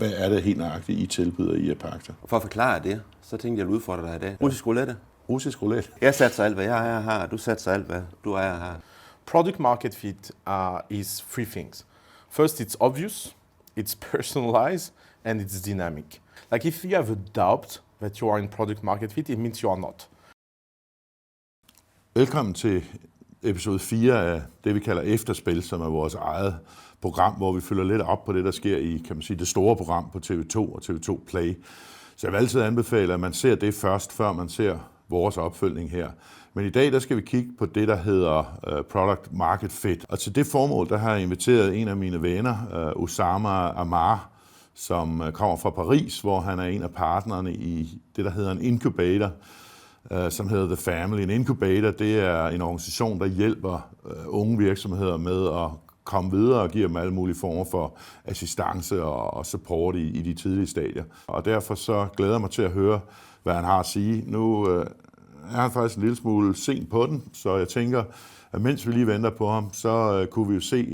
Hvad er det helt nøjagtigt, I tilbyder i Apacta? For at forklare det, så tænkte jeg at udfordre dig i dag. Russisk roulette. Russisk roulette? Jeg satser alt, hvad jeg ejer her, du satser alt, hvad du ejer her. Product market fit is three things. First, it's obvious, it's personalized, and it's dynamic. Like if you have a doubt that you are in product market fit, it means you are not. Velkommen til episode 4 af det, vi kalder Efterspil, som er vores eget program, hvor vi følger lidt op på det, der sker i, kan man sige, det store program på TV2 og TV2 Play. Så jeg vil altid anbefale, at man ser det først, før man ser vores opfølgning her. Men i dag, der skal vi kigge på det, der hedder Product Market Fit. Og til det formål, der har jeg inviteret en af mine venner, Oussama Ammar, som kommer fra Paris, hvor han er en af partnerne i det, der hedder en incubator, som hedder TheFamily. En incubator, det er en organisation, der hjælper unge virksomheder med at komme videre og giver dem alle mulige former for assistance og support i de tidlige stadier. Og derfor så glæder jeg mig til at høre, hvad han har at sige. Nu er han faktisk en lille smule sent på den, så jeg tænker, at mens vi lige venter på ham, så kunne vi jo se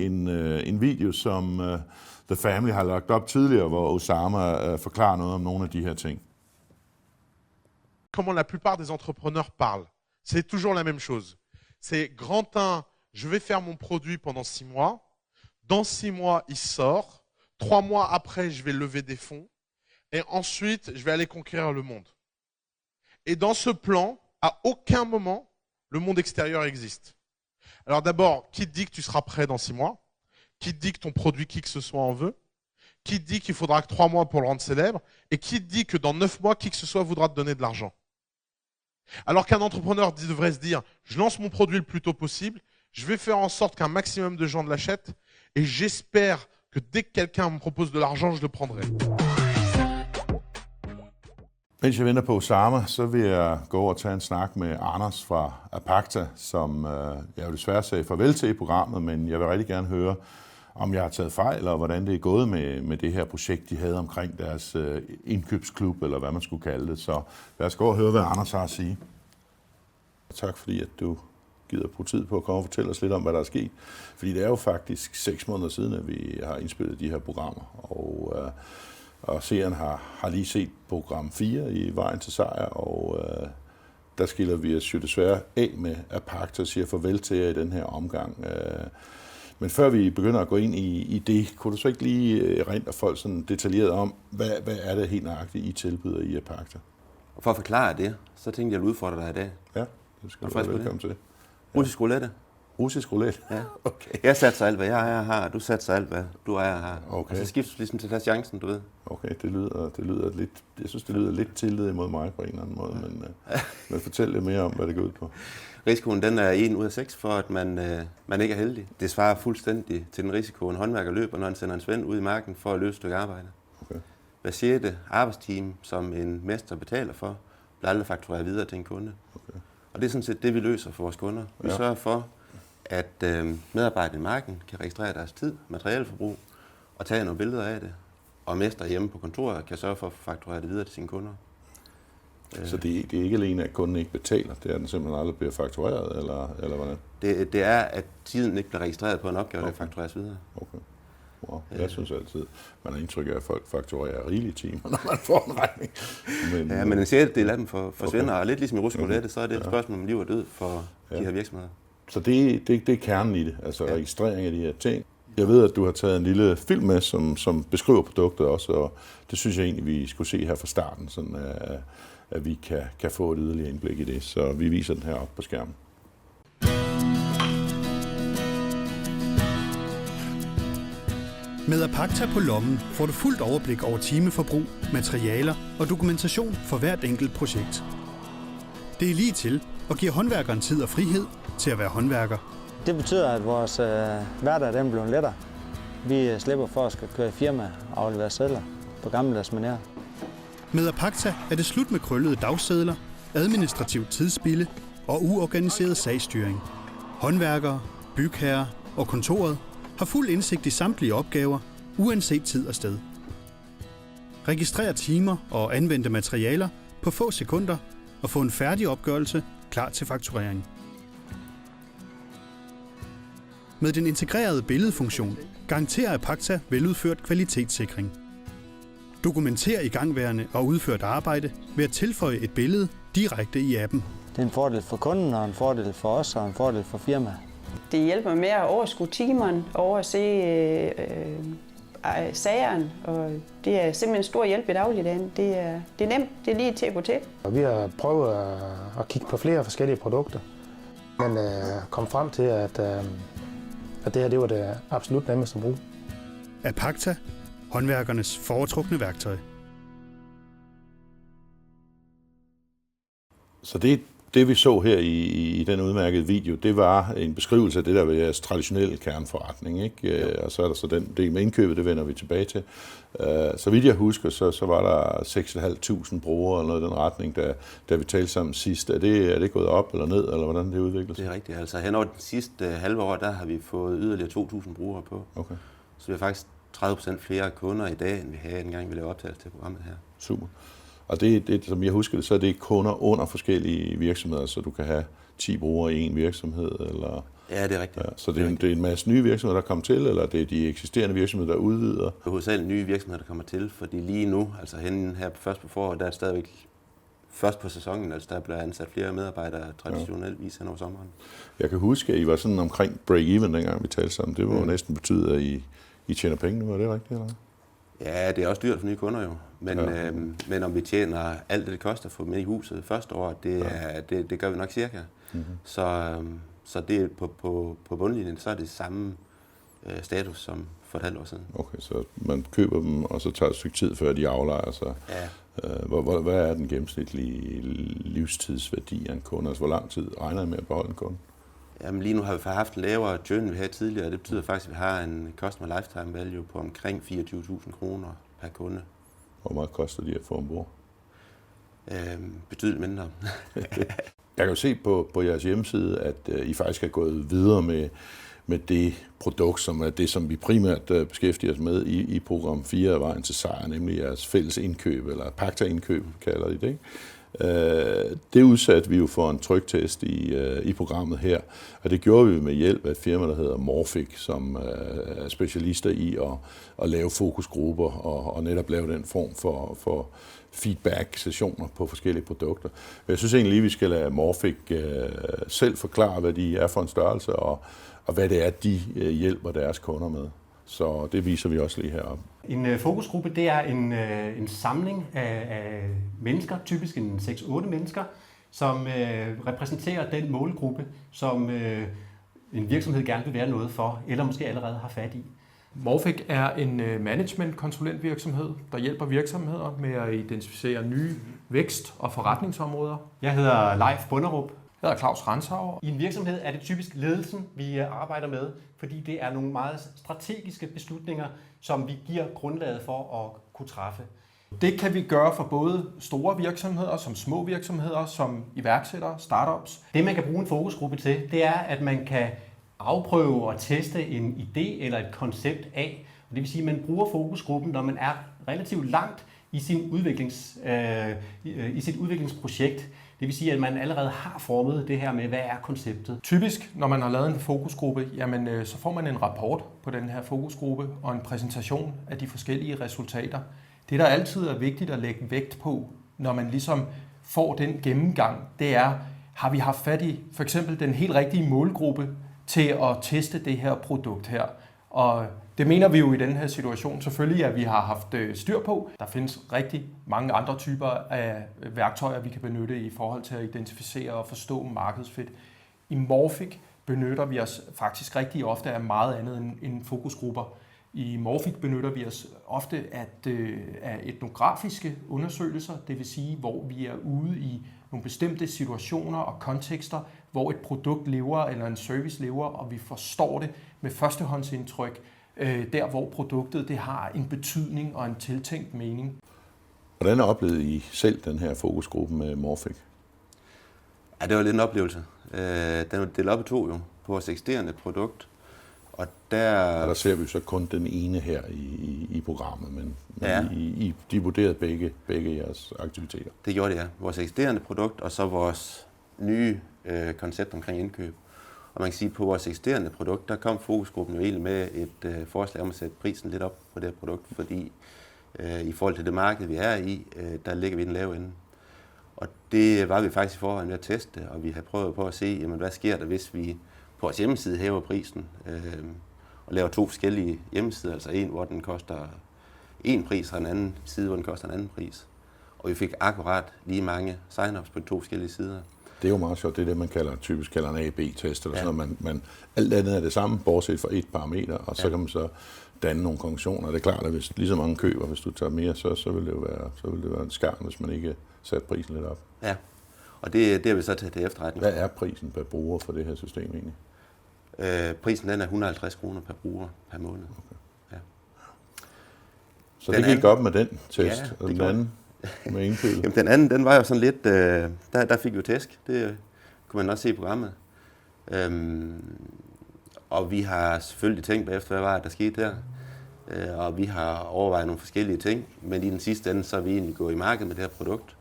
en video, som TheFamily har lagt op tidligere, hvor Oussama forklarer noget om nogle af de her ting. Comment la plupart des entrepreneurs parlent. C'est toujours la même chose. C'est grand 1, je vais faire mon produit pendant 6 mois. Dans 6 mois, il sort. 3 mois après, je vais lever des fonds. Et ensuite, je vais aller conquérir le monde. Et dans ce plan, à aucun moment, le monde extérieur existe. Alors d'abord, qui te dit que tu seras prêt dans 6 mois? Qui te dit que ton produit, qui que ce soit, en veut? Qui te dit qu'il faudra que 3 mois pour le rendre célèbre? Et qui te dit que dans 9 mois, qui que ce soit voudra te donner de l'argent? Alors qu'un entrepreneur devrait se dire, je lance mon produit le plus tôt possible, je vais faire en sorte qu'un maximum de gens l'achètent, et j'espère que dès que quelqu'un me propose de l'argent, je le prendrai. Mens jeg venter på Oussama, så vil jeg gå over og tage en snak med Anders fra Apacta, som jeg jo desværre sagde farvel til i programmet, men jeg vil rigtig gerne høre, om jeg har taget fejl, og hvordan det er gået med det her projekt, de havde omkring deres indkøbsklub, eller hvad man skulle kalde det. Så lad os gå og høre, hvad Anders har at sige. Tak fordi, at du gider bruge tid på at komme og fortælle os lidt om, hvad der er sket. Fordi det er jo faktisk 6 måneder siden, at vi har indspillet de her programmer, og seeren har lige set program 4 i Vejen til Sejr, og der skiller vi os jo desværre af med Apacta og siger farvel til jer i den her omgang. Men før vi begynder at gå ind i det, kunne du så ikke lige erindre folk sådan detaljeret om, hvad er det helt nøjagtigt, I tilbyder i Apacta? Og for at forklare det, så tænkte jeg at udfordre dig i dag. Ja, det skal du være velkommen til. Russisk roulette. Russisk roulette? Ja. Okay. Jeg satser alt, hvad jeg ejer her, du satser alt, hvad du ejer her. Okay. Og så skifter du ligesom til at tage chancen, du ved. Okay, det lyder lidt, jeg synes, det lyder lidt tillid imod mig på en eller anden måde, men fortæl lidt mere om, hvad det går ud på. Risikoen den er 1 ud af 6 for, at man ikke er heldig. Det svarer fuldstændig til den risiko, en håndværker løber, når han sender en svend ud i marken for at løse et stykke arbejde. Okay. Hver 6. arbejdstime, som en mester betaler for, bliver aldrig faktureret videre til en kunde. Okay. Og det er sådan set det, vi løser for vores kunder. Vi sørger for, at medarbejderne i marken kan registrere deres tid, materialeforbrug og tage nogle billeder af det. Og mester hjemme på kontoret kan sørge for at fakturere det videre til sine kunder. Så det er ikke alene, at kunden ikke betaler, det er, at den simpelthen aldrig bliver faktureret, eller hvordan? Det er, at tiden ikke bliver registreret på en opgave, der faktureres videre. Okay. Wow. Jeg synes altid, man har indtryk af, at folk fakturerer rigelige timer, når man får en regning. Men en 6. del af dem forsvinder, og lidt ligesom i russisk roulette, så er det et spørgsmål om liv og død for de her virksomheder. Så det er kernen i det, altså registrering af de her ting. Jeg ved, at du har taget en lille film med, som beskriver produktet også, og det synes jeg egentlig, vi skulle se her fra starten, sådan at vi kan få et yderligere indblik i det. Så vi viser den her op på skærmen. Med Apacta på lommen får du fuldt overblik over timeforbrug, materialer og dokumentation for hvert enkelt projekt. Det er lige til og giver håndværkeren tid og frihed til at være håndværker. Det betyder, at vores hverdag den bliver lettere. Vi slipper for at skal køre i firma og aflevere sedler på gammeldags manér. Med Apacta er det slut med krøllede dagsedler, administrativt tidsspilde og uorganiseret sagsstyring. Håndværkere, bygherrer og kontoret har fuld indsigt i samtlige opgaver, uanset tid og sted. Registrer timer og anvendte materialer på få sekunder og få en færdig opgørelse klar til fakturering. Med den integrerede billedfunktion garanterer Apacta veludført kvalitetssikring. Dokumenter igangværende og udført arbejde ved at tilføje et billede direkte i appen. Det er en fordel for kunden, og en fordel for os, og en fordel for firmaet. Det hjælper med at overskue timeren, se sageren, og det er simpelthen en stor hjælp i dagligdagen. Det er nemt, det er lige til at gå til. Og vi har prøvet at kigge på flere forskellige produkter, men kom frem til, at det her det var det absolut nemmeste at bruge. Apacta, håndværkernes foretrukne værktøj. Så det vi så her i den udmærkede video, det var en beskrivelse af det der ved jeres traditionelle kerneforretning, ikke? Og så er der så den del med indkøbet, det vender vi tilbage til. Så vidt jeg husker, så var der 6.500 brugere eller noget i den retning, da vi talte sammen sidst. Er det gået op eller ned, eller hvordan det udvikler sig? Det er rigtigt. Altså hen over den sidste halve år, der har vi fået yderligere 2.000 brugere på. Okay. Så vi har faktisk 30% flere kunder i dag, end vi havde dengang vi lavede optagelse til programmet her. Super. Og det, som jeg husker det, så er det kunder under forskellige virksomheder, så du kan have 10 brugere i en virksomhed, eller... Ja, det er rigtigt. Ja, så det er en masse nye virksomheder, der kommer til, eller det er de eksisterende virksomheder, der udvider? Det er hovedsageligt nye virksomheder, der kommer til, fordi lige nu, altså henne her først på foråret, der er stadigvæk først på sæsonen, altså der bliver ansat flere medarbejdere traditioneltvis hen over sommeren. Jeg kan huske, at I var sådan omkring break-even, dengang vi talte sammen. Det var jo næsten betydet, at I tjener penge nu, er det rigtigt, eller? Ja, det er også dyrt for nye kunder jo, men om vi tjener alt det koster at få med i huset første år, det gør vi nok cirka. Mm-hmm. Så det er på bundlinjen, så er det samme status som for et halvt år siden. Okay, så man køber dem, og så tager det et stykke tid, før de aflejer sig. Ja. Hvad er den gennemsnitlige livstidsværdi af en kunde? Altså, hvor lang tid regner I med at beholde en kunde? Jamen lige nu har vi haft en lavere churn, end vi havde tidligere, og det betyder faktisk, at vi har en customer lifetime value på omkring 24.000 kroner per kunde. Hvor meget koster de at få ombord? Betydeligt mindre. Jeg kan jo se på jeres hjemmeside, at I faktisk er gået videre med det produkt, som er det, som vi primært beskæftiger os med i program 4 af Vejen til Sejr, nemlig jeres fælles indkøb, eller Apacta indkøb, kalder I det, ikke? Det udsatte vi jo for en tryktest i programmet her, og det gjorde vi med hjælp af et firma, der hedder Morphic, som er specialister i at lave fokusgrupper og netop lave den form for feedback-sessioner på forskellige produkter. Men jeg synes egentlig lige, vi skal lade Morphic selv forklare, hvad de er for en størrelse, og hvad det er, de hjælper deres kunder med. Så det viser vi også lige heroppe. En fokusgruppe, det er en samling af mennesker, typisk en 6-8 mennesker, som repræsenterer den målgruppe, som en virksomhed gerne vil være noget for, eller måske allerede har fat i. Morphic er en management-konsulentvirksomhed, der hjælper virksomheder med at identificere nye vækst- og forretningsområder. Jeg hedder Leif Bunderup. Jeg hedder Claus Ransauer. I en virksomhed er det typisk ledelsen, vi arbejder med, fordi det er nogle meget strategiske beslutninger, som vi giver grundlaget for at kunne træffe. Det kan vi gøre for både store virksomheder, som små virksomheder, som iværksættere, startups. Det man kan bruge en fokusgruppe til, det er, at man kan afprøve og teste en idé eller et koncept af. Og det vil sige, at man bruger fokusgruppen, når man er relativt langt i sit udviklingsprojekt. Det vil sige, at man allerede har formet det her med, hvad er konceptet. Typisk, når man har lavet en fokusgruppe, jamen, så får man en rapport på den her fokusgruppe og en præsentation af de forskellige resultater. Det, der altid er vigtigt at lægge vægt på, når man ligesom får den gennemgang, det er, har vi haft fat i for eksempel den helt rigtige målgruppe til at teste det her produkt her. Og det mener vi jo i den her situation selvfølgelig, at vi har haft styr på. Der findes rigtig mange andre typer af værktøjer, vi kan benytte i forhold til at identificere og forstå markedsfit. I Morphic benytter vi os faktisk rigtig ofte af meget andet end fokusgrupper. I Morphic benytter vi os ofte af etnografiske undersøgelser, det vil sige, hvor vi er ude i nogle bestemte situationer og kontekster, hvor et produkt lever eller en service lever, og vi forstår det med førstehåndsindtryk, der hvor produktet det har en betydning og en tiltænkt mening. Hvordan oplevede I selv den her fokusgruppe med Morphic? Ja, det var lidt en oplevelse. Den var delt op i to jo, på vores eksisterende produkt. Og der ser vi så kun den ene her i programmet, men ja. de vurderede begge jeres aktiviteter. Det gjorde det, ja. Vores eksisterende produkt, og så vores nye koncept omkring indkøb. Og man kan sige, at på vores eksisterende produkt, der kom fokusgruppen jo egentlig med et forslag om at sætte prisen lidt op på det her produkt, fordi I forhold til det marked, vi er i, der ligger vi i den lave ende. Og det var vi faktisk i forvejen ved at teste, og vi har prøvet på at se, jamen, hvad sker der, hvis vi på vores hjemmeside hæver prisen og laver 2 forskellige hjemmesider, altså en, hvor den koster en pris, og en anden side, hvor den koster en anden pris. Og vi fik akkurat lige mange sign-ups på de 2 forskellige sider. Det er jo meget sjovt. Det er det, man typisk kalder en A-B-test, eller sådan noget. Man, alt andet er det samme, bortset fra et parameter, og så kan man så danne nogle konklusioner. Det er klart, at hvis lige så mange køber, hvis du tager mere, så vil det jo være en skærm, hvis man ikke sætter prisen lidt op. Ja, og det har vi så taget til efterretning. Hvad er prisen per bruger for det her system egentlig? Prisen den er 150 kroner per bruger per måned. Okay. Ja. Så det gik op med den test, ja, og den anden med indkøbet? Jamen, den anden, den var jo sådan lidt, der fik vi jo tæsk. Det kunne man også se i programmet. Og vi har selvfølgelig tænkt bagefter, hvad var der skete der. Og vi har overvejet nogle forskellige ting, men i den sidste ende, så er vi egentlig gået i markedet med det her produkt.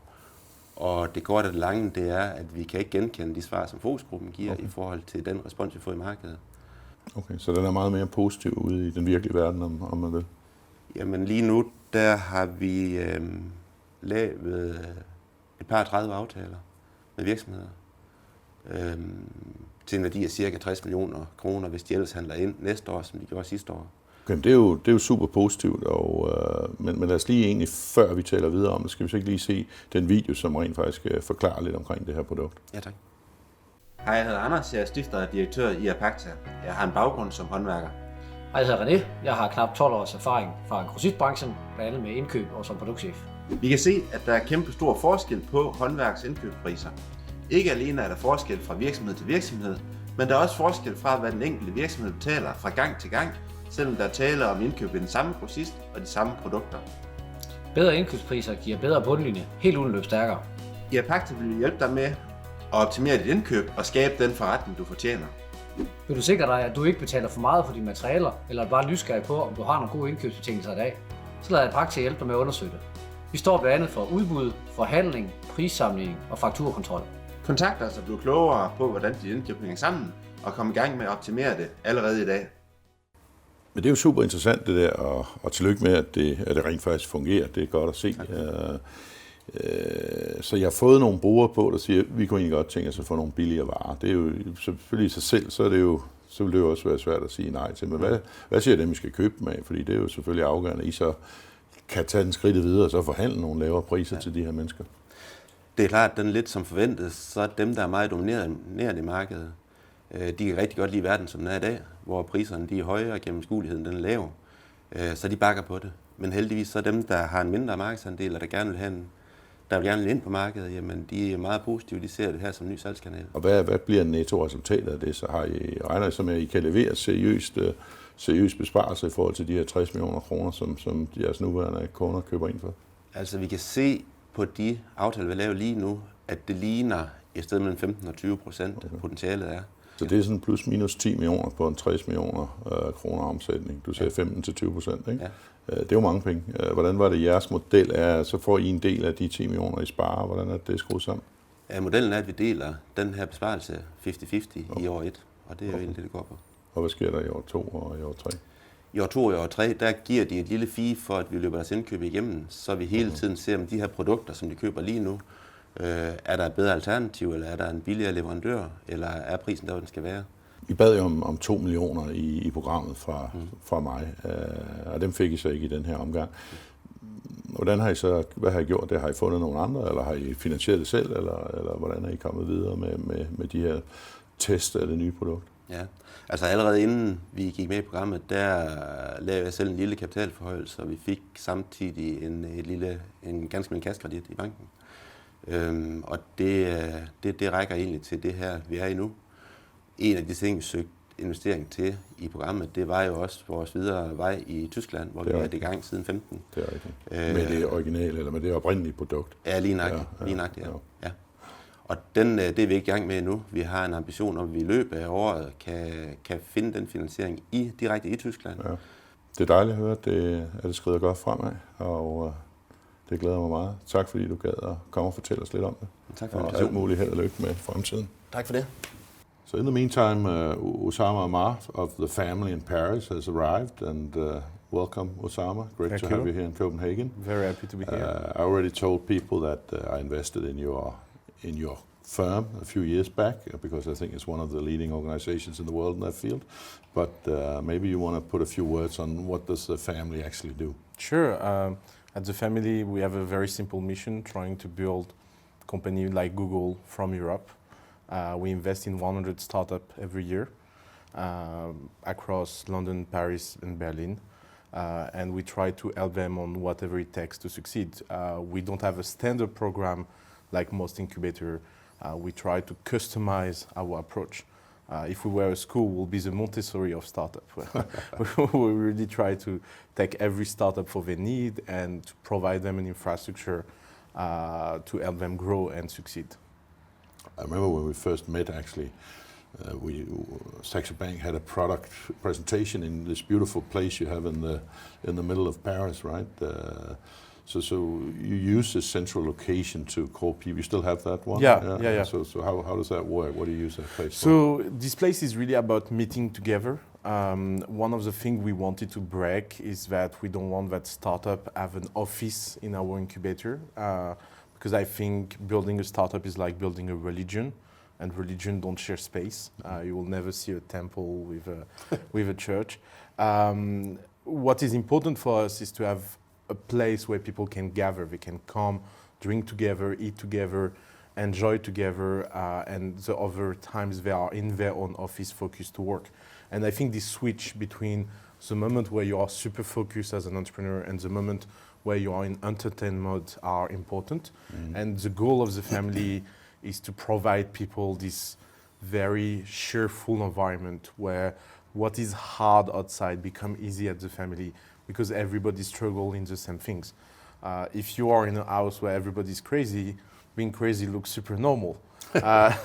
Og det korte og det lange, det er, at vi kan ikke genkende de svar, som fokusgruppen giver i forhold til den respons, vi får i markedet. Okay, så den er meget mere positiv ude i den virkelige verden, om man vil? Jamen lige nu, der har vi lavet et par 30 aftaler med virksomheder til en værdi af cirka 60 millioner kroner, hvis de ellers handler ind næste år, som de gjorde sidste år. Okay, det er jo super positivt, men lad os lige egentlig, før vi taler videre om det, skal vi så ikke lige se den video, som rent faktisk forklarer lidt omkring det her produkt. Ja, tak. Hej, jeg hedder Anders, jeg er stifter og direktør i Apacta. Jeg har en baggrund som håndværker. Hej, jeg hedder René. Jeg har knap 12 års erfaring fra grossistbranchen, blandt andet med indkøb og som produktchef. Vi kan se, at der er kæmpe stor forskel på håndværks indkøbspriser. Ikke alene er der forskel fra virksomhed til virksomhed, men der er også forskel fra, hvad den enkelte virksomhed betaler fra gang til gang, selvom der taler om indkøb ved den samme grossist og de samme produkter. Bedre indkøbspriser giver bedre bundlinje, helt uden løb stærkere. I Apacta vil vi hjælpe dig med at optimere dit indkøb og skabe den forretning, du fortjener. Vil du sikre dig, at du ikke betaler for meget for dine materialer, eller er bare nysgerrig på, om du har nogle gode indkøbsbetingelser i dag, så lad Apacta hjælpe dig med at undersøge det. Vi står blandt andet for udbud, forhandling, prissamling og fakturkontrol. Kontakt os og bliv klogere på, hvordan dit indkøb hænger sammen, og kom i gang med at optimere det allerede i dag. Men det er jo super interessant det der, og tillykke med, at det rent faktisk fungerer. Det er godt at se. Så jeg har fået nogle brugere på, der siger, at vi kunne egentlig godt tænke os at få nogle billigere varer. Det er jo selvfølgelig i sig selv, så vil det jo også være svært at sige nej til. Men hvad siger dem, vi skal købe dem af? Fordi det er jo selvfølgelig afgørende, at I så kan tage den skridt videre og så forhandle nogle lavere priser til de her mennesker. Det er klart, at den lidt som forventet, så dem, der er meget dominerende i markedet, de kan rigtig godt lide verden, som den er i dag, hvor priserne de er høje og gennemskueligheden den er lav, så de bakker på det. Men heldigvis så dem, der har en mindre markedsandel, og der gerne vil ind på markedet, jamen de er meget positive, de ser det her som en ny salgskanal. Og hvad bliver netto-resultatet af det? Så har I regner så med, at I kan levere seriøs besparelse i forhold til de her 60 millioner kroner, som jeres nuværende kunder køber ind for? Altså vi kan se på de aftaler, vi laver lige nu, at det ligner et sted mellem 15% potentialet er. Så det er sådan plus minus 10 millioner på en 60 millioner kroner omsætning. Du sagde 15-20%, ikke? Ja. Det er jo mange penge. Hvordan var det jeres model er? Så får I en del af de 10 millioner, I sparer. Hvordan er det skruet sammen? Ja, modellen er, at vi deler den her besparelse 50-50 i år 1, og det er jo egentlig det går på. Og hvad sker der i år 2 og i år 3? I år 2 og i år 3, der giver de et lille fee for, at vi løber deres indkøb igennem, så vi hele tiden ser, om de her produkter, som de køber lige nu, er der et bedre alternativ, eller er der en billigere leverandør, eller er prisen der, hvor den skal være? I bad jo om 2 millioner i programmet fra mig, og dem fik I så ikke i den her omgang. Hvad har I gjort? Det har I fundet nogle andre, eller har I finansieret det selv, eller hvordan er I kommet videre med de her test af det nye produkt? Ja, altså allerede inden vi gik med i programmet, der lavede jeg selv en lille kapitalforhøjelse, og vi fik samtidig en ganske lille kassekredit i banken. Og det rækker egentlig til det her, vi er i nu. En af de ting, vi søgte investering til i programmet, det var jo også vores videre vej i Tyskland, hvor vi er i gang siden 15. Det er rigtigt. Med det originale, eller med det oprindelige produkt? Ja, lige nøjagtigt. Ja. Og det er vi ikke i gang med endnu. Vi har en ambition om, at vi i løbet af året kan finde den finansiering direkte i Tyskland. Ja. Det er dejligt at høre, at det skrider godt fremad, og det glæder mig meget. Tak fordi du gad at komme og fortælle os lidt om det. Tak for det. Og alt muligt held og lykke med fremtiden. Tak for det. So in the meantime, Oussama Ammar of TheFamily in Paris has arrived, and welcome, Oussama. Great Thank to you. have you here in Copenhagen. Very happy to be here. I already told people that I invested in your firm a few years back because I think it's one of the leading organizations in the world in that field. But maybe you want to put a few words on what does TheFamily actually do? Sure. At TheFamily, we have a very simple mission, trying to build a company like Google from Europe. We invest in 100 startups every year across London, Paris, and Berlin. And we try to help them on whatever it takes to succeed. We don't have a standard program like most incubators. We try to customize our approach. If we were a school, we'll be the Montessori of startup. We really try to take every startup for their need and to provide them an infrastructure to help them grow and succeed. I remember when we first met, actually, Saxo Bank had a product presentation in this beautiful place you have in the middle of Paris, right? So you use this central location to call people. You still have that one? Yeah. So how does that work? What do you use that place for? So this place is really about meeting together. One of the things we wanted to break is that we don't want that startup have an office in our incubator. Because I think building a startup is like building a religion, and religion don't share space. You will never see a temple with a church. What is important for us is to have a place where people can gather. They can come, drink together, eat together, enjoy together, and the other times they are in their own office focused to work. And I think this switch between the moment where you are super focused as an entrepreneur and the moment where you are in entertain mode are important. And the goal of TheFamily is to provide people this very cheerful environment where what is hard outside become easy at TheFamily because everybody struggles in the same things. If you are in a house where everybody's crazy, being crazy looks super normal.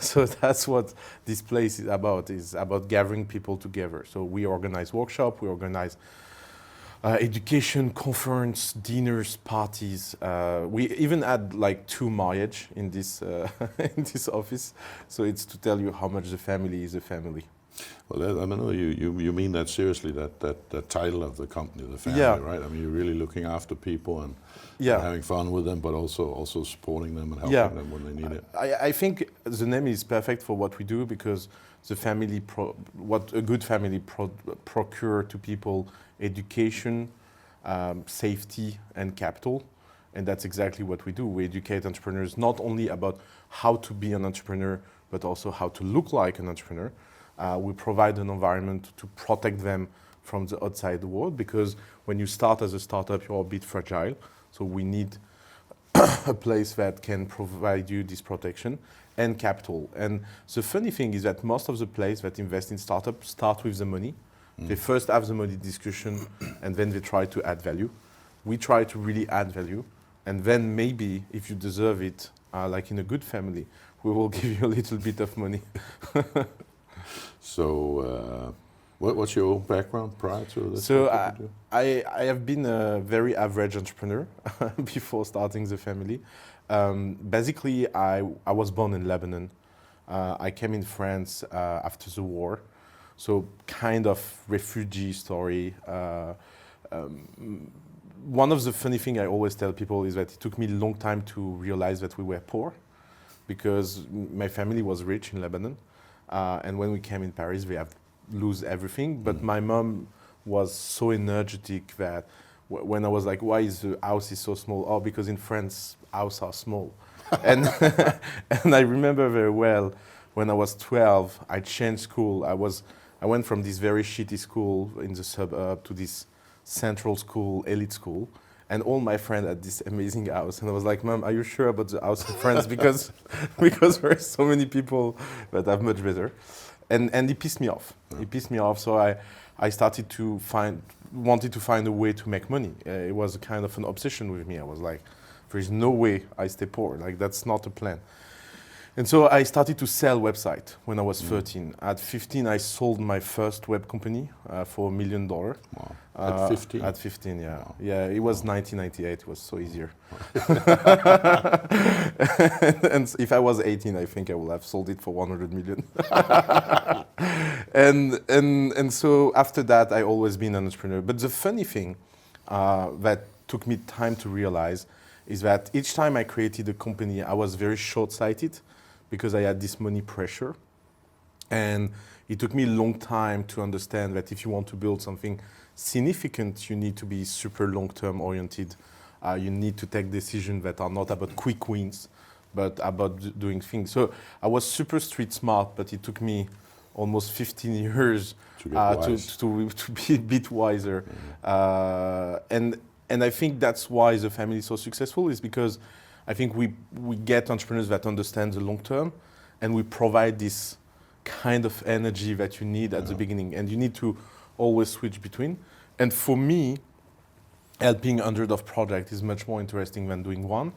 So that's what this place is about gathering people together. So we organize workshops, we organize education, conference, dinners, parties. We even had like 2 marriages in this in this office. So it's to tell you how much TheFamily is a family. Well, I mean, you mean that seriously, that title of the company, TheFamily, right? I mean, you're really looking after people and having fun with them, but also supporting them and helping them when they need it. I think the name is perfect for what we do because TheFamily, what a good family procure to people education, safety, and capital. And that's exactly what we do. We educate entrepreneurs not only about how to be an entrepreneur, but also how to look like an entrepreneur. We provide an environment to protect them from the outside world because when you start as a startup, you're a bit fragile. So we need a place that can provide you this protection and capital. And the funny thing is that most of the places that invest in startups start with the money. They first have the money discussion and then they try to add value. We try to really add value. And then maybe if you deserve it, like in a good family, we will give you a little bit of money. So what's your background prior to this? So I have been a very average entrepreneur before starting TheFamily. Basically, I was born in Lebanon. I came in France after the war. So kind of refugee story. One of the funny things I always tell people is that it took me a long time to realize that we were poor because my family was rich in Lebanon. And when we came in Paris, we have lose everything. But my mom was so energetic that when I was like, why is the house is so small? Oh, because in France, houses are small. and I remember very well when I was 12, I changed school. I went from this very shitty school in the suburb to this central school, elite school. And all my friends had this amazing house. And I was like, Mom, are you sure about the house in France? Because there are so many people that have much better. And it pissed me off. It pissed me off. So I started to wanted to find a way to make money. It was a kind of an obsession with me. I was like, there is no way I stay poor. Like, that's not a plan. And so I started to sell website when I was 13. At 15, I sold my first web company for $1 million. Wow. At 15? At 15, yeah. Wow. Yeah, it was 1998. It was so easier. And if I was 18, I think I would have sold it for 100 million. and so after that, I always been an entrepreneur. But the funny thing that took me time to realize is that each time I created a company, I was very short-sighted because I had this money pressure. And it took me a long time to understand that if you want to build something significant, you need to be super long-term oriented. You need to take decisions that are not about quick wins, but about doing things. So I was super street smart, but it took me almost 15 years to be a bit wiser. And I think that's why TheFamily is so successful, is because I think we get entrepreneurs that understand the long term, and we provide this kind of energy that you need at the beginning, and you need to always switch between. And for me, helping hundreds of projects is much more interesting than doing one,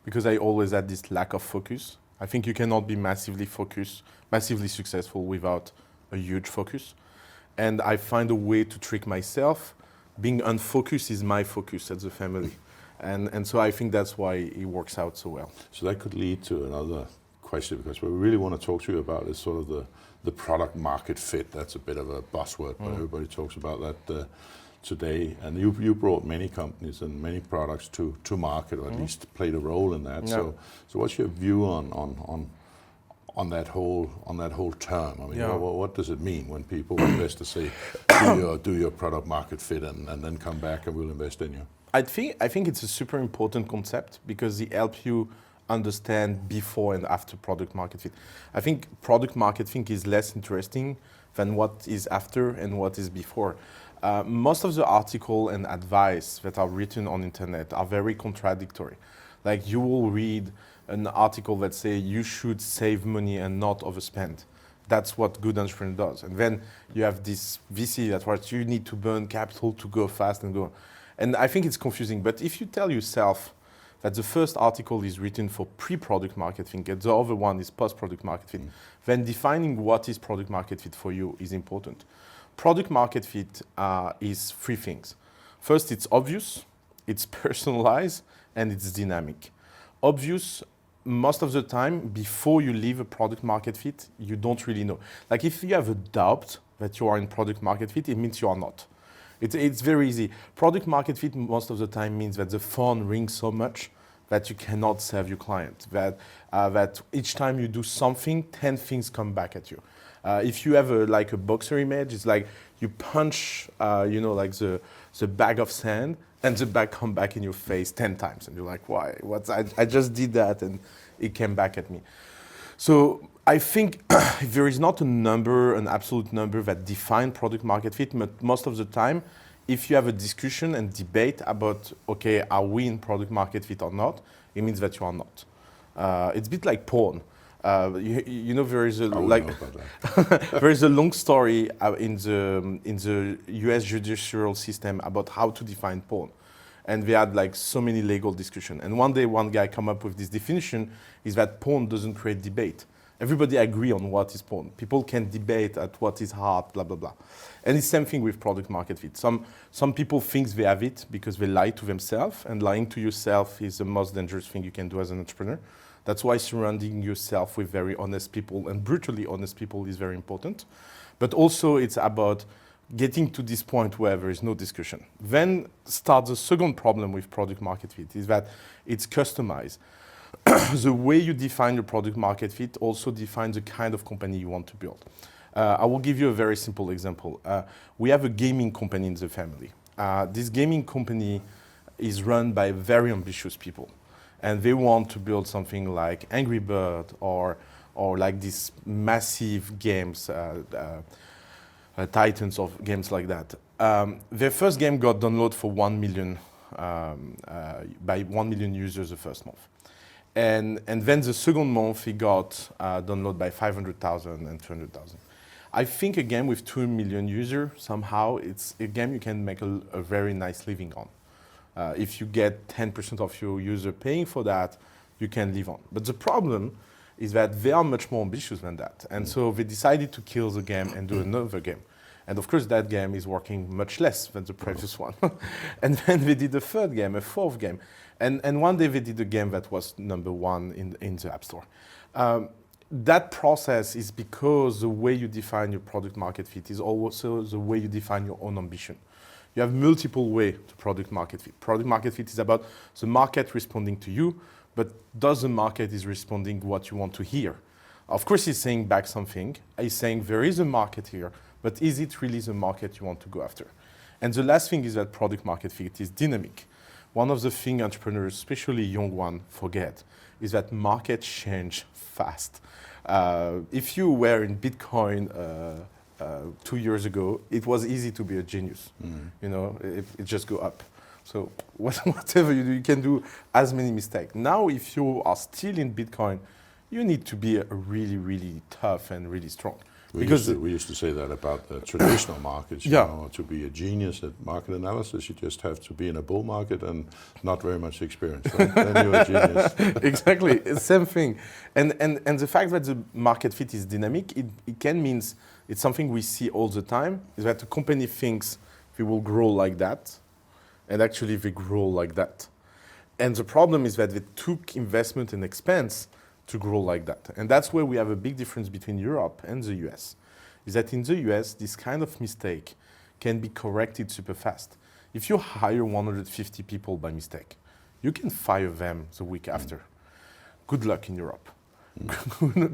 because I always had this lack of focus. I think you cannot be massively focused, massively successful without a huge focus. And I find a way to trick myself. Being unfocused is my focus at TheFamily. And so I think that's why it works out so well. So that could lead to another question, because what we really want to talk to you about is sort of the product market fit. That's a bit of a buzzword, but everybody talks about that today. And you brought many companies and many products to market, or at least played a role in that. Yeah. So what's your view on that whole term? I mean, what does it mean when investors say, do your product market fit, and then come back and we'll invest in you? I think it's a super important concept, because it helps you understand before and after product market fit. I think product market fit is less interesting than what is after and what is before. Most of the article and advice that are written on internet are very contradictory. Like, you will read an article that say you should save money and not overspend. That's what good entrepreneur does. And then you have this VC that writes you need to burn capital to go fast and go. And I think it's confusing. But if you tell yourself that the first article is written for pre-product market fit and the other one is post-product market fit, then defining what is product market fit for you is important. Product market fit is three things. First, it's obvious, it's personalized, and it's dynamic. Obvious, most of the time, before you leave a product market fit, you don't really know. Like, if you have a doubt that you are in product market fit, it means you are not. It's very easy. Product market fit most of the time means that the phone rings so much that you cannot serve your client. That each time you do something, 10 things come back at you. If you have a boxer image, it's like you punch, like the bag of sand, and the bag come back in your face 10 times, and you're like, why? I just did that, and it came back at me. So I think there is not an absolute number that defines product market fit, but most of the time, if you have a discussion and debate about, okay, are we in product market fit or not, it means that you are not. It's a bit like porn. There is there is a long story in the U.S. judicial system about how to define porn. And they had so many legal discussions. And one day, one guy come up with this definition, is that porn doesn't create debate. Everybody agree on what is porn. People can debate at what is hard, blah, blah, blah. And it's the same thing with product market fit. Some people think they have it because they lie to themselves, and lying to yourself is the most dangerous thing you can do as an entrepreneur. That's why surrounding yourself with very honest people and brutally honest people is very important. But also it's about getting to this point where there is no discussion. Then starts the second problem with product market fit, is that it's customized. The way you define your product market fit also defines the kind of company you want to build. I will give you a very simple example. We have a gaming company in TheFamily. This gaming company is run by very ambitious people. And they want to build something like Angry Bird or like these massive games, titans of games like that. Their first game got downloaded for 1 million, by 1 million users the first month. And then the second month it got downloaded by 500,000 and 200,000. I think a game with 2 million users, somehow it's a game you can make a very nice living on. If you get 10% of your user paying for that, you can live on. But the problem is that they are much more ambitious than that. And so they decided to kill the game and do another game. And of course, that game is working much less than the previous one. And then they did a third game, a fourth game. And one day they did a game that was number one in the App Store. That process is because the way you define your product market fit is also the way you define your own ambition. You have multiple ways to product market fit. Product market fit is about the market responding to you, but does the market is responding what you want to hear? Of course, he's saying back something. He's saying there is a market here, but is it really the market you want to go after? And the last thing is that product market fit is dynamic. One of the things entrepreneurs, especially young ones, forget is that markets change fast. If you were in Bitcoin 2 years ago, it was easy to be a genius. You know, it just go up. So whatever you do, you can do as many mistakes. Now, if you are still in Bitcoin, you need to be really, really tough and really strong. We used to say that about the traditional markets. You know, to be a genius at market analysis, you just have to be in a bull market and not very much experience. Right? Then you're a genius. Exactly, same thing. And the fact that the market fit is dynamic, it can mean it's something we see all the time, is that the company thinks we will grow like that, and actually they grow like that. And the problem is that they took investment and expense to grow like that. And that's where we have a big difference between Europe and the US, is that in the US, this kind of mistake can be corrected super fast. If you hire 150 people by mistake, you can fire them the week after. Good luck in Europe.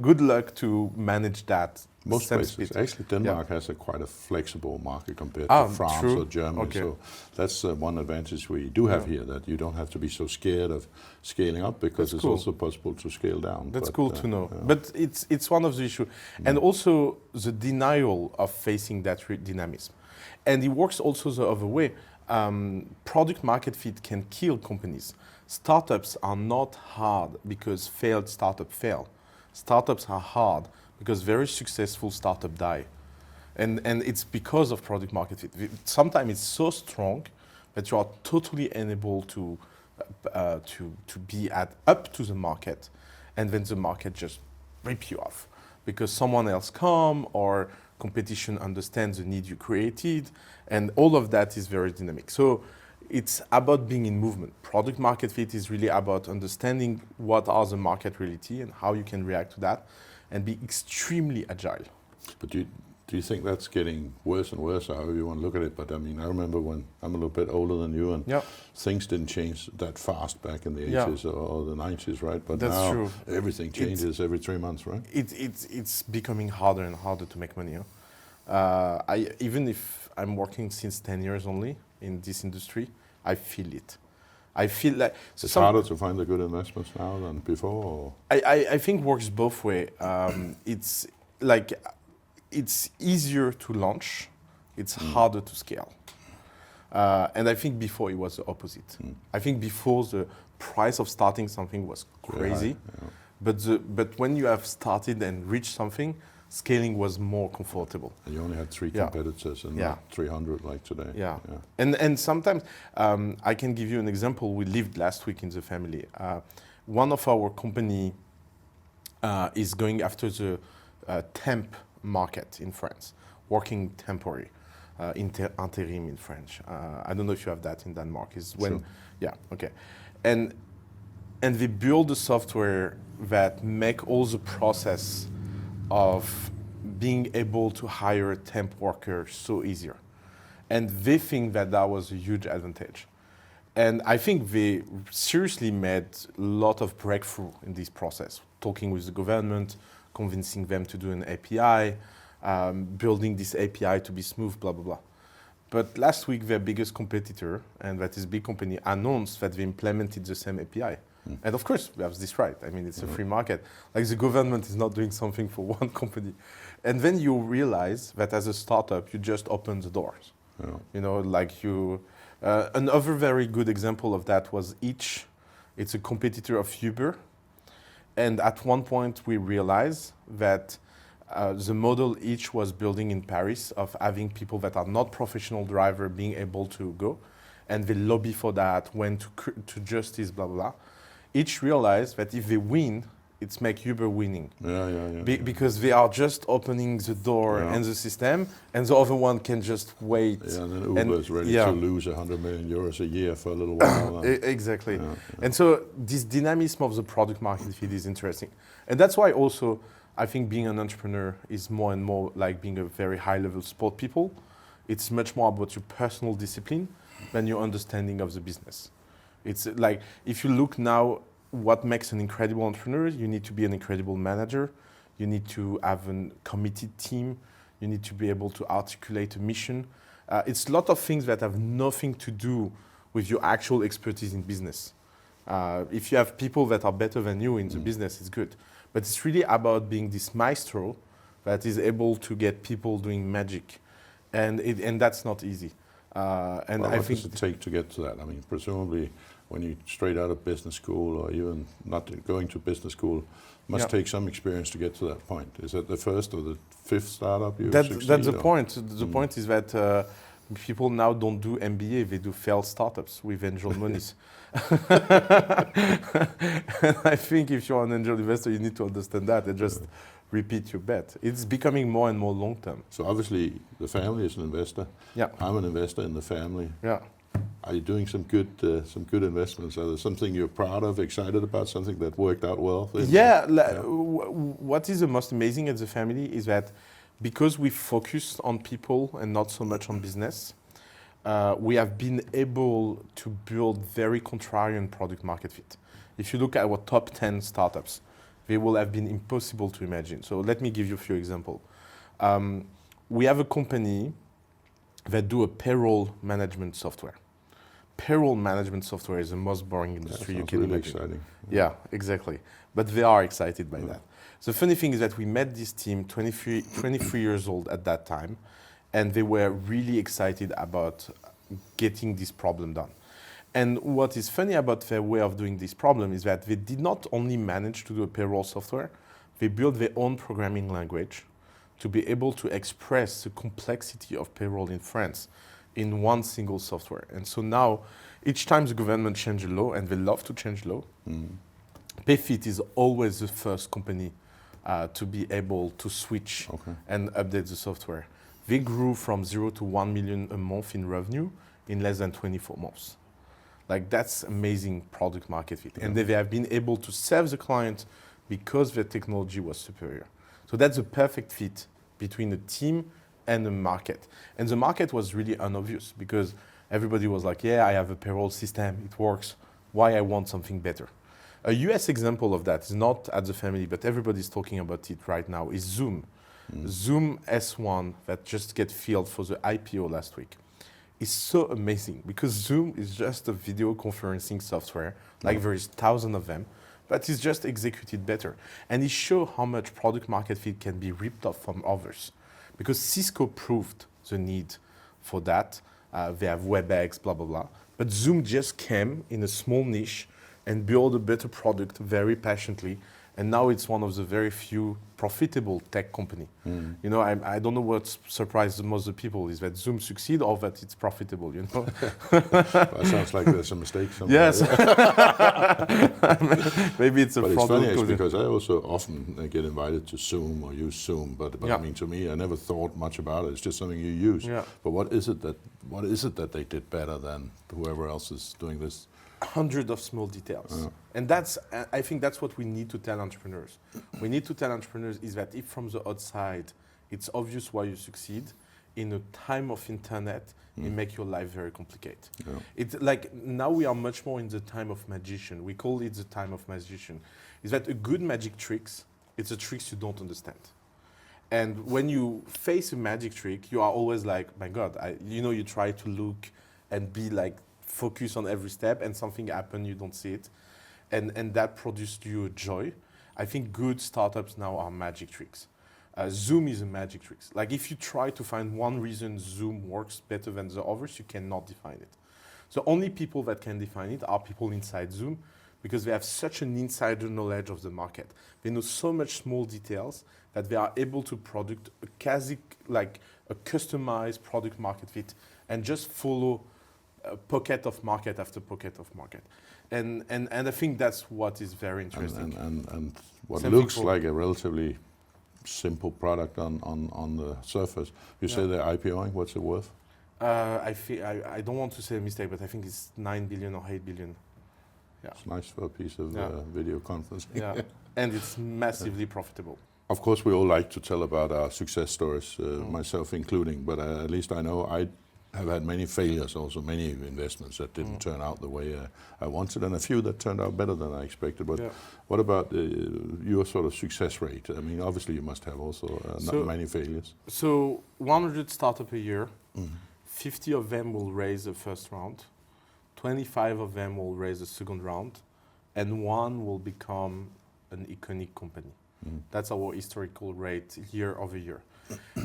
Good luck to manage that. Most places. Actually, Denmark has quite a flexible market compared to France or Germany. Okay. So that's one advantage we do have here, that you don't have to be so scared of scaling up, because it's also possible to scale down. That's cool to know. But it's one of the issues. And also the denial of facing that dynamism. And it works also the other way. Product market fit can kill companies. Startups are not hard because failed startups fail. Startups are hard because very successful startups die. And it's because of product market fit. Sometimes it's so strong that you are totally unable to be up to the market, and then the market just rip you off because someone else come or competition understands the need you created, and all of that is very dynamic. So it's about being in movement. Product market fit is really about understanding what are the market reality and how you can react to that and be extremely agile. But do you think that's getting worse and worse, however you want to look at it? But I mean, I remember when I'm a little bit older than you, and things didn't change that fast back in the 80s or the 90s, right? But that's now true. Everything changes every 3 months, right? It's becoming harder and harder to make money. Even if I'm working since 10 years only in this industry, I feel it. I feel like it's harder to find the good investments now than before. Or? I think works both ways. It's like it's easier to launch. It's harder to scale. And I think before it was the opposite. I think before the price of starting something was crazy, but when you have started and reached something, scaling was more comfortable. And you only had 3 competitors and not 300 like today. And sometimes, I can give you an example. We lived last week in TheFamily. One of our company is going after the temp market in France, working temporary, interim in French. I don't know if you have that in Denmark. Is when, and they build the software that make all the process of being able to hire temp workers so easier. And they think that was a huge advantage. And I think they seriously made a lot of breakthrough in this process, talking with the government, convincing them to do an API, building this API to be smooth, blah, blah, blah. But last week, their biggest competitor, and that is a big company, announced that they implemented the same API. And of course, we have this right. I mean, it's a free market. Like the government is not doing something for one company. And then you realize that as a startup, you just open the doors. You know, like you, another very good example of that was Each. It's a competitor of Uber. And at one point, we realized that the model Each was building in Paris of having people that are not professional driver being able to go. And they lobby for that, went to justice, blah, blah, blah. Each realized that if they win, it's make Uber winning. Yeah. Because they are just opening the door and the system, and the other one can just wait. Yeah, and then Uber is ready to lose 100 million euros a year for a little while. Exactly. And so this dynamism of the product market fit is interesting. And that's why also I think being an entrepreneur is more and more like being a very high level sport people. It's much more about your personal discipline than your understanding of the business. It's like, if you look now, what makes an incredible entrepreneur, you need to be an incredible manager, you need to have a committed team, you need to be able to articulate a mission. It's a lot of things that have nothing to do with your actual expertise in business. If you have people that are better than you in the business, it's good. But it's really about being this maestro that is able to get people doing magic. And that's not easy. What does it take to get to that? I mean, presumably, when you're straight out of business school or even not going to business school, must take some experience to get to that point. Is that the first or the fifth startup you succeed? That's the point. The point is that people now don't do MBA, they do failed startups with angel monies. I think if you're an angel investor, you need to understand that and just repeat your bet. It's becoming more and more long-term. So obviously, the family is an investor. Yeah. I'm an investor in the family. Yeah. Are you doing some good investments? Are there something you're proud of, excited about, something that worked out well? What is the most amazing at the family is that because we focus on people and not so much on business, we have been able to build very contrarian product market fit. If you look at our top 10 startups, they will have been impossible to imagine. So let me give you a few examples. We have a company that do a payroll management software. Payroll management software is the most boring industry you can really imagine. Exciting. Yeah, exactly. But they are excited by that. The funny thing is that we met this team, 23 years old at that time, and they were really excited about getting this problem done. And what is funny about their way of doing this problem is that they did not only manage to do a payroll software, they built their own programming language to be able to express the complexity of payroll in France in one single software. And so now, each time the government changes law, and they love to change law, Payfit is always the first company to be able to switch and update the software. They grew from 0 to 1 million a month in revenue in less than 24 months. Like, that's amazing product market fit. And they have been able to serve the client because their technology was superior. So that's a perfect fit between the team and the market. And the market was really unobvious because everybody was like, yeah, I have a payroll system, it works. Why I want something better? A US example of that is not at TheFamily, but everybody's talking about it right now, is Zoom. Zoom S1 that just get filled for the IPO last week is so amazing because Zoom is just a video conferencing software, like there is thousands of them, but it's just executed better. And it shows how much product market fit can be ripped off from others. Because Cisco proved the need for that. They have WebEx, blah, blah, blah. But Zoom just came in a small niche and built a better product very passionately. And now it's one of the very few profitable tech company. You know, I don't know what surprised most of the people is that Zoom succeed or that it's profitable, you know? That sounds like there's a mistake somewhere. Yes. Maybe it's a but problem. It's funny because I also often get invited to Zoom or use Zoom, but I mean, to me, I never thought much about it. It's just something you use. Yeah. But what is it that they did better than whoever else is doing this? Hundreds of small details. And I think that's what we need to tell entrepreneurs. We need to tell entrepreneurs is that if from the outside, it's obvious why you succeed, in a time of internet, it makes your life very complicated. It's like now we are much more in the time of magician. We call it the time of magician. Is that a good magic tricks, it's a tricks you don't understand. And when you face a magic trick, you are always like, my God, you try to look and be like, focus on every step and something happen, you don't see it. And that produced you a joy. I think good startups now are magic tricks. Zoom is a magic trick. Like if you try to find one reason Zoom works better than the others, you cannot define it. So only people that can define it are people inside Zoom because they have such an insider knowledge of the market. They know so much small details that they are able to produce a customized product market fit and just follow a pocket of market after pocket of market. And I think that's what is very interesting. And what Same looks thing for- like a relatively simple product on the surface. You say they're IPOing. What's it worth? I don't want to say a mistake, but I think it's 9 billion or 8 billion. It's nice for a piece of Yeah. video conferencing. Yeah, and it's massively profitable. Of course, we all like to tell about our success stories, myself including, but at least I know I have had many failures, also many investments that didn't turn out the way I wanted, and a few that turned out better than I expected. But what about your sort of success rate? I mean, obviously you must have also not many failures. So 100 startups a year, 50 of them will raise the first round, 25 of them will raise the second round, and one will become an iconic company. That's our historical rate year over year.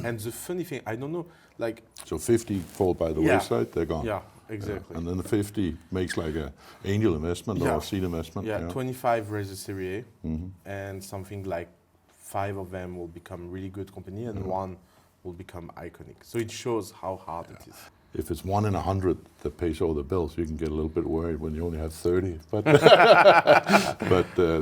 And the funny thing, I don't know, like... So 50 fall by the wayside, they're gone. Yeah, exactly. And then the 50 makes like a angel investment or a seed investment. Yeah, 25 raise a Series A, and something like 5 of them will become really good company, and one will become iconic. So it shows how hard it is. If it's 1 in 100 that pays all the bills, you can get a little bit worried when you only have 30. But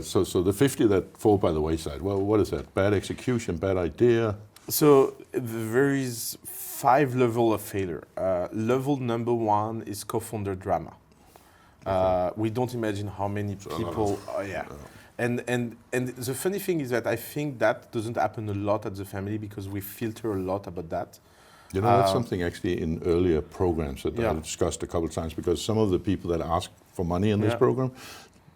so the 50 that fall by the wayside, well, what is that? Bad execution, bad idea? So there is 5 levels of failure. Level number 1 is co-founder drama. We don't imagine how many people. And the funny thing is that I think that doesn't happen a lot at TheFamily because we filter a lot about that. You know, that's something actually in earlier programs that I discussed a couple of times, because some of the people that ask for money in this program,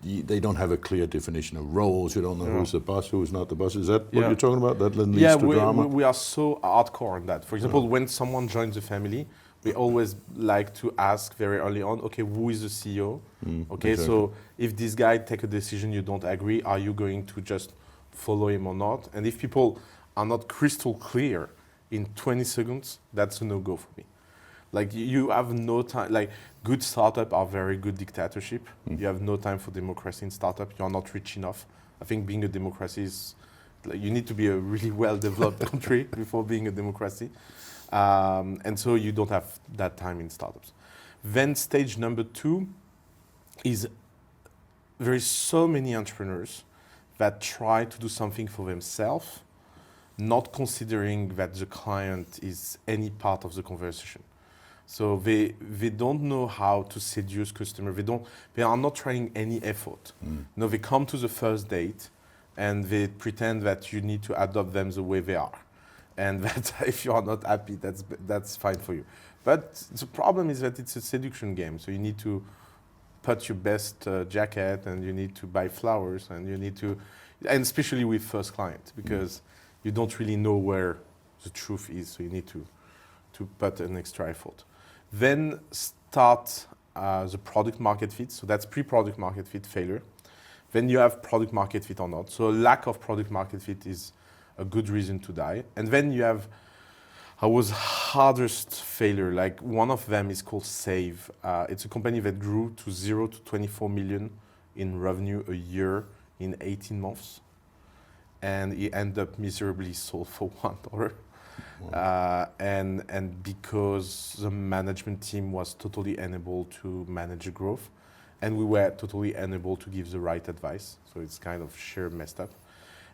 they don't have a clear definition of roles. You don't know who's the boss, who's not the boss. Is that what you're talking about? That leads to drama? We are so hardcore on that. For example, when someone joins TheFamily, we always like to ask very early on, okay, who is the CEO? Okay, so if this guy take a decision you don't agree, are you going to just follow him or not? And if people are not crystal clear in 20 seconds, that's a no-go for me. Like, you have no time, like, good startups are very good dictatorship. You have no time for democracy in startup. You are not rich enough. I think being a democracy is, like, you need to be a really well-developed country before being a democracy. And so you don't have that time in startups. Then stage number 2 is there is so many entrepreneurs that try to do something for themselves, not considering that the client is any part of the conversation. So they don't know how to seduce customer. They are not trying any effort. No, they come to the first date and they pretend that you need to adopt them the way they are. And that if you are not happy, that's fine for you. But the problem is that it's a seduction game. So you need to put your best jacket, and you need to buy flowers, and you need to, and especially with first client, because you don't really know where the truth is. So you need to put an extra effort. Then start the product market fit. So that's pre-product market fit failure. Then you have product market fit or not. So lack of product market fit is a good reason to die. And then you have our hardest failure. Like, one of them is called Save. It's a company that grew to 0 to 24 million in revenue a year in 18 months. And it ended up miserably sold for $1. And because the management team was totally unable to manage the growth, and we were totally unable to give the right advice. So it's kind of sheer messed up.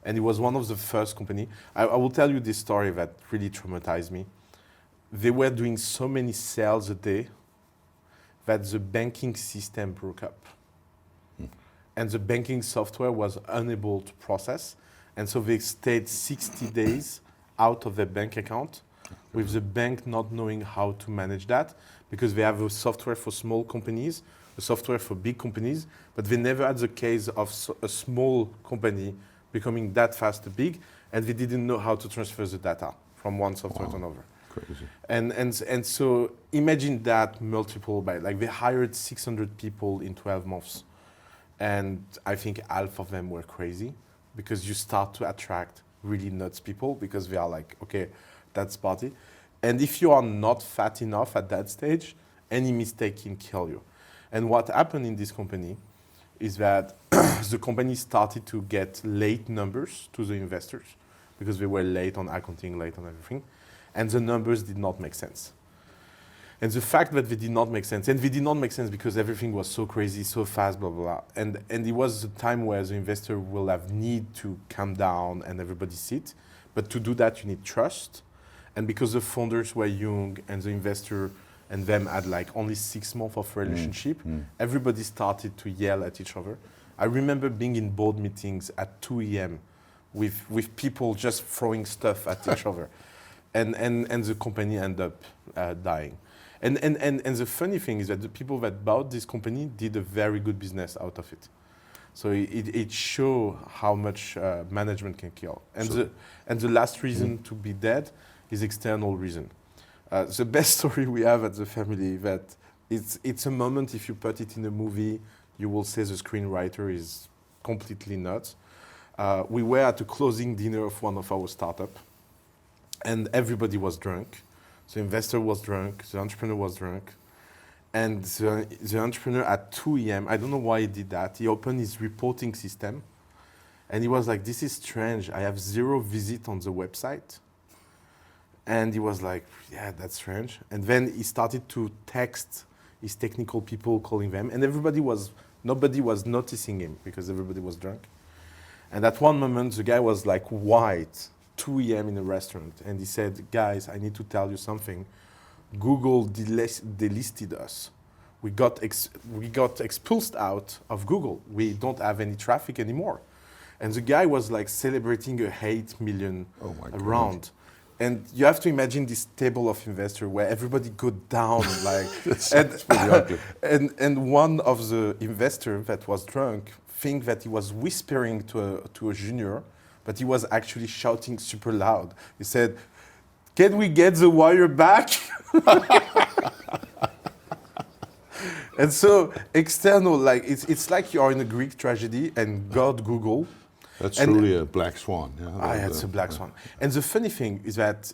And it was one of the first company. I will tell you this story that really traumatized me. They were doing so many sales a day that the banking system broke up. And the banking software was unable to process. And so they stayed 60 days out of their bank account, with the bank not knowing how to manage that, because they have a software for small companies, a software for big companies, but they never had the case of a small company becoming that fast big, and they didn't know how to transfer the data from one software to another. Crazy. And so imagine that multiple by, like, they hired 600 people in 12 months. And I think half of them were crazy, because you start to attract really nuts people, because they are like, okay, that's party. And if you are not fat enough at that stage, any mistake can kill you. And what happened in this company is that the company started to get late numbers to the investors, because they were late on accounting, late on everything, and the numbers did not make sense. And the fact that they did not make sense, and they did not make sense because everything was so crazy, so fast, blah, blah, blah. And it was a time where the investor will have need to calm down and everybody sit. But to do that, you need trust. And because the founders were young and the investor and them had like only 6 months of relationship, everybody started to yell at each other. I remember being in board meetings at 2 a.m. with people just throwing stuff at each other. And the company ended up dying. And the funny thing is that the people that bought this company did a very good business out of it. So it shows how much management can kill. And the last reason to be dead is external reason. The best story we have at TheFamily that it's a moment, if you put it in a movie, you will say the screenwriter is completely nuts. We were at a closing dinner of one of our startups, and everybody was drunk. The investor was drunk, the entrepreneur was drunk, and the entrepreneur at 2 a.m., I don't know why he did that, he opened his reporting system, and he was like, this is strange, I have 0 visit on the website. And he was like, yeah, that's strange. And then he started to text his technical people, calling them, and nobody was noticing him because everybody was drunk. And at one moment, the guy was like white, 2 a.m. in a restaurant, and he said, guys, I need to tell you something. Google delisted us. We got expulsed out of Google. We don't have any traffic anymore. And the guy was like celebrating a 8 million round. And you have to imagine this table of investors where everybody go down like, and one of the investors that was drunk think that he was whispering to a junior, but he was actually shouting super loud. He said, "Can we get the wire back?" And so external, like it's like you are in a Greek tragedy and God Google. That's truly a black swan. Yeah, it's a black swan. And the funny thing is that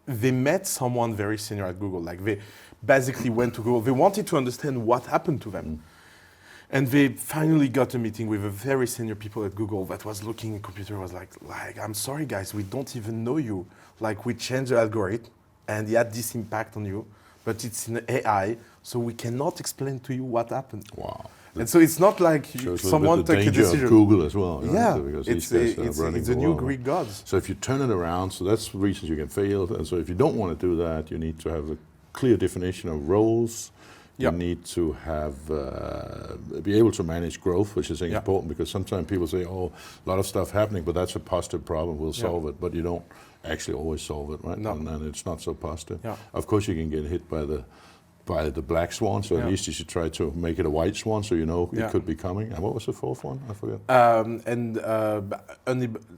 they met someone very senior at Google. Like they basically went to Google. They wanted to understand what happened to them. And they finally got a meeting with a very senior people at Google that was looking at the computer, was like, I'm sorry guys, we don't even know you. Like we changed the algorithm and it had this impact on you, but it's in AI, so we cannot explain to you what happened. Wow. And so it's not like someone took a decision. Of Google as well. Right? Yeah, because it's the new Greek gods. So if you turn it around, so that's reasons you can fail. And so if you don't want to do that, you need to have a clear definition of roles. You need to have be able to manage growth, which is important because sometimes people say, "Oh, a lot of stuff happening, but that's a positive problem. We'll solve it." But you don't actually always solve it, right? No. And it's not so positive. Yeah. Of course, you can get hit by the black swan. So at least you should try to make it a white swan, so you know it could be coming. And what was the fourth one? I forget.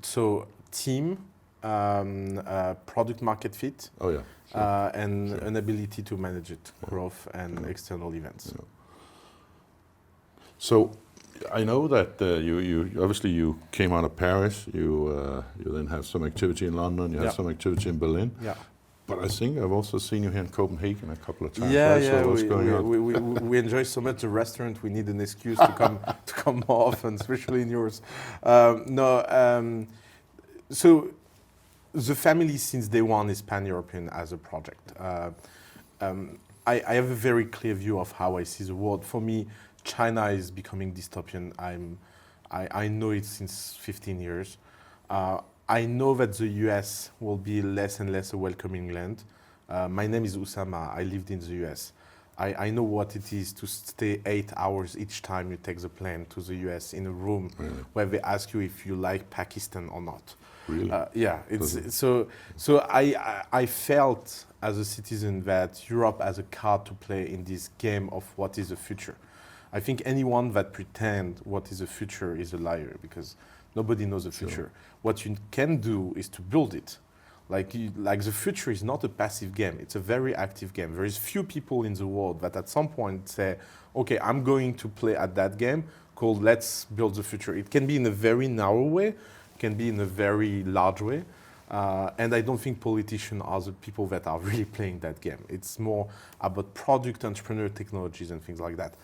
So team, product market fit. Oh yeah. And an ability to manage it, growth and external events. Yeah. So I know that you obviously came out of Paris. You then have some activity in London. You have some activity in Berlin. Yeah. But I think I've also seen you here in Copenhagen a couple of times. Yeah, right? yeah. So what's going on? We enjoy so much the restaurant. We need an excuse to come more often, especially in yours. So TheFamily since day one is pan-European as a project. I have a very clear view of how I see the world. For me, China is becoming dystopian. I know it since 15 years. I know that the US will be less and less a welcoming land. My name is Oussama. I lived in the US. I know what it is to stay 8 hours each time you take the plane to the US in a room where they ask you if you like Pakistan or not. Really? Yeah. So I felt as a citizen that Europe has a card to play in this game of what is the future. I think anyone that pretends what is the future is a liar because nobody knows the future. What you can do is to build it. Like the future is not a passive game. It's a very active game. There is few people in the world that at some point say, okay, I'm going to play at that game called Let's Build the Future. It can be in a very narrow way, can be in a very large way. And I don't think politicians are the people that are really playing that game. It's more about product, entrepreneur technologies and things like that.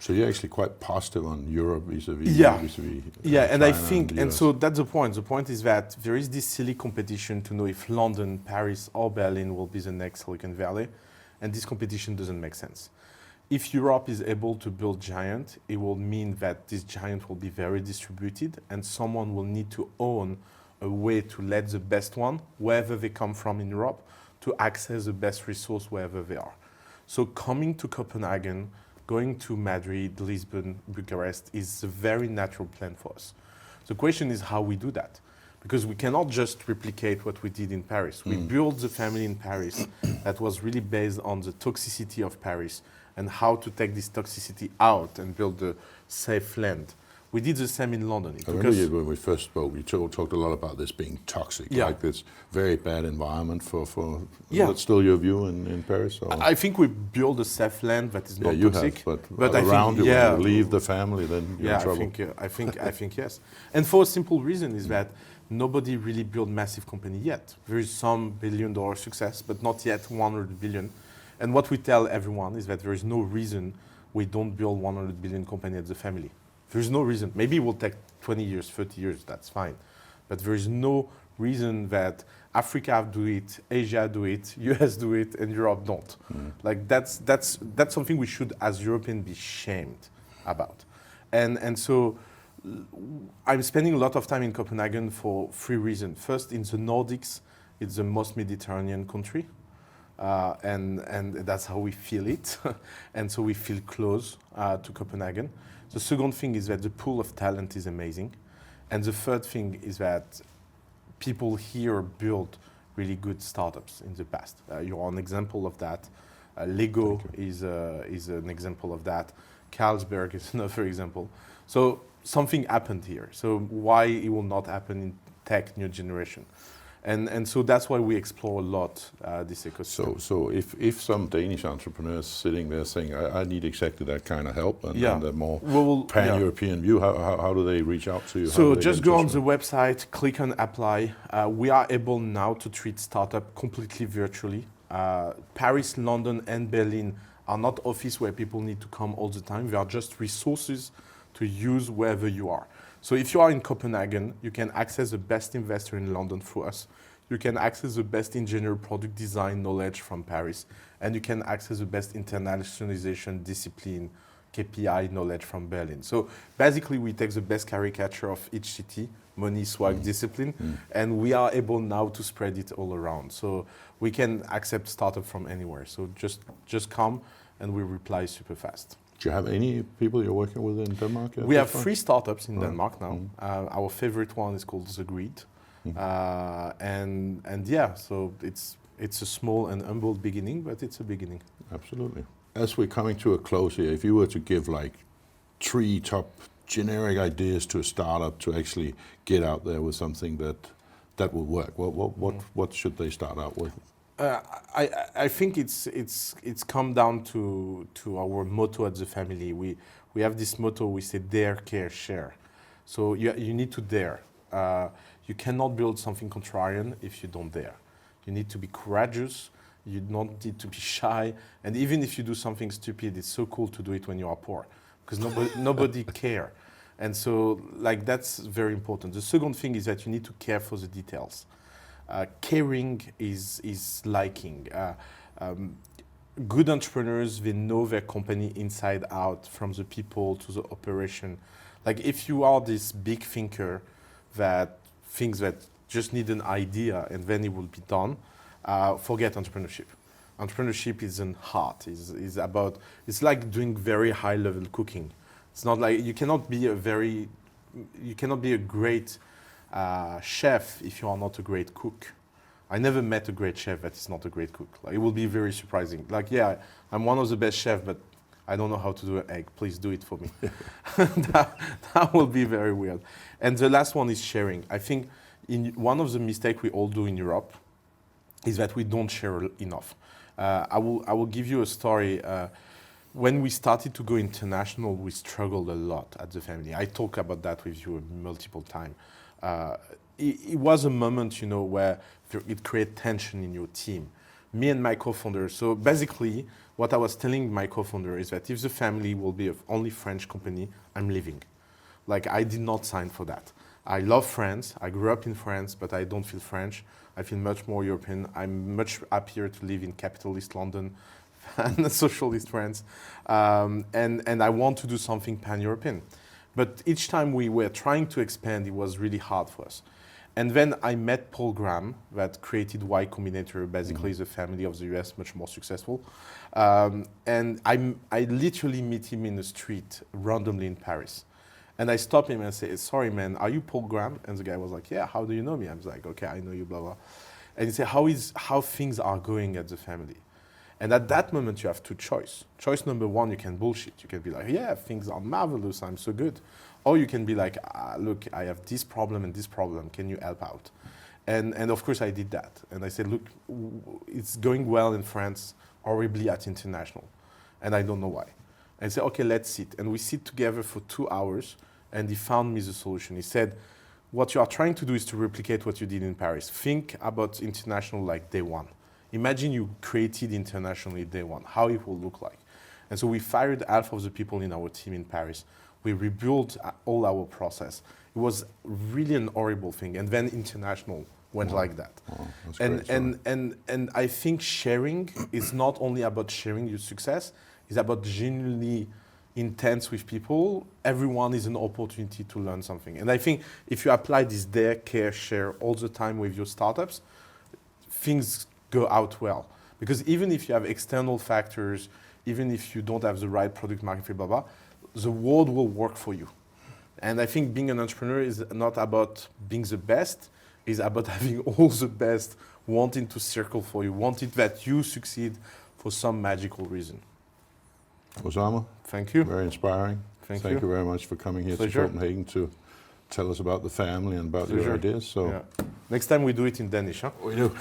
So you're actually quite positive on Europe vis-a-vis and I think, and so that's the point. The point is that there is this silly competition to know if London, Paris or Berlin will be the next Silicon Valley. and this competition doesn't make sense. If Europe is able to build giant, it will mean that this giant will be very distributed, and someone will need to own a way to let the best one, wherever they come from in Europe, to access the best resource wherever they are. So coming to Copenhagen, going to Madrid, Lisbon, Bucharest is a very natural plan for us. The question is how we do that. Because we cannot just replicate what we did in Paris. We built the family in Paris that was really based on the toxicity of Paris and how to take this toxicity out and build a safe land. We did the same in London. I remember when we first spoke, we talked a lot about this being toxic, like this very bad environment for that's still your view in Paris? Or? I think we build a safe land that is not you toxic. Have, but around you, when you leave the family, then you're in trouble. I think yes. And for a simple reason is that nobody really built massive company yet. There is some billion-dollar success, but not yet 100 billion. And what we tell everyone is that there is no reason we don't build 100 billion company at TheFamily. There's no reason. Maybe it will take 20 years, 30 years, that's fine. But there is no reason that Africa do it, Asia do it, US do it, and Europe don't. Like that's something we should, as Europeans, be shamed about. And so I'm spending a lot of time in Copenhagen for 3 reasons. First, in the Nordics, it's the most Mediterranean country. And that's how we feel it. And so we feel close to Copenhagen. The second thing is that the pool of talent is amazing. And the third thing is that people here build really good startups in the past. You're an example of that. Lego is an example of that. Carlsberg is another example. So something happened here. So why it will not happen in tech new generation? And so that's why we explore a lot this ecosystem. So if some Danish entrepreneurs sitting there saying, I need exactly that kind of help and a more pan-European view, how do they reach out to you? So just go on the website, click on apply. We are able now to treat startup completely virtually. Paris, London, and Berlin are not offices where people need to come all the time. They are just resources to use wherever you are. So if you are in Copenhagen, you can access the best investor in London through us. You can access the best engineer product design knowledge from Paris. And you can access the best internationalization discipline, KPI knowledge from Berlin. So basically we take the best caricature of each city, money, swag, discipline, and we are able now to spread it all around. So we can accept startup from anywhere. So just come and we reply super fast. Do you have any people you're working with in Denmark? We have 3 startups in Denmark now. Our favorite one is called The Grid. So it's a small and humble beginning, but it's a beginning. Absolutely. As we're coming to a close here, if you were to give like 3 top generic ideas to a startup to actually get out there with something that will work, what should they start out with? I think it's come down to our motto at TheFamily. We have this motto. We say dare, care, share. So you need to dare. You cannot build something contrarian if you don't dare. You need to be courageous. You don't need to be shy. And even if you do something stupid, it's so cool to do it when you are poor, because nobody care. And so that's very important. The second thing is that you need to care for the details. Caring is liking. Good entrepreneurs, they know their company inside out, from the people to the operation. Like if you are this big thinker that thinks that just need an idea and then it will be done, forget entrepreneurship. Entrepreneurship is an art. It's like doing very high level cooking. It's not like you cannot be a great chef if you are not a great cook. I never met a great chef that is not a great cook. It will be very surprising. I'm one of the best chefs, but I don't know how to do an egg. Please do it for me. that will be very weird. And the last one is sharing. I think one of the mistakes we all do in Europe is that we don't share enough. I will give you a story. When we started to go international, we struggled a lot at TheFamily. I talk about that with you multiple times. It was a moment, where it created tension in your team. Me and my co-founder. So basically, what I was telling my co-founder is that if TheFamily will be an only French company, I'm leaving. I did not sign for that. I love France. I grew up in France, but I don't feel French. I feel much more European. I'm much happier to live in capitalist London fan, socialist friends, and I want to do something pan-European. But each time we were trying to expand, it was really hard for us. And then I met Paul Graham, that created Y Combinator, basically is a family of the US, much more successful. And I literally meet him in the street randomly in Paris. And I stop him and say, sorry, man, are you Paul Graham? And the guy was like, yeah, how do you know me? I was like, okay, I know you, blah, blah. And he said, how things are going at TheFamily? And at that moment, you have two choices. Choice number one, you can bullshit. You can be like, yeah, things are marvelous, I'm so good. Or you can be like, look, I have this problem and this problem, can you help out? And of course, I did that. And I said, look, it's going well in France, horribly at international. And I don't know why. And I said, okay, let's sit. And we sit together for 2 hours, and he found me the solution. He said, what you are trying to do is to replicate what you did in Paris. Think about international like day one. Imagine you created internationally day one, how it will look like. And so we fired half of the people in our team in Paris. We rebuilt all our process. It was really an horrible thing. And then international went like that. And I think sharing is not only about sharing your success, it's about genuinely intense with people. Everyone is an opportunity to learn something. And I think if you apply this dare, care, share all the time with your startups, things go out well. Because even if you have external factors, even if you don't have the right product market fit, blah, blah, the world will work for you. And I think being an entrepreneur is not about being the best, it's about having all the best wanting to circle for you, wanting that you succeed for some magical reason. Oussama, thank you. Very inspiring. Thank you very much for coming here to Copenhagen to tell us about TheFamily and about your ideas. So next time we do it in Danish, huh? We do.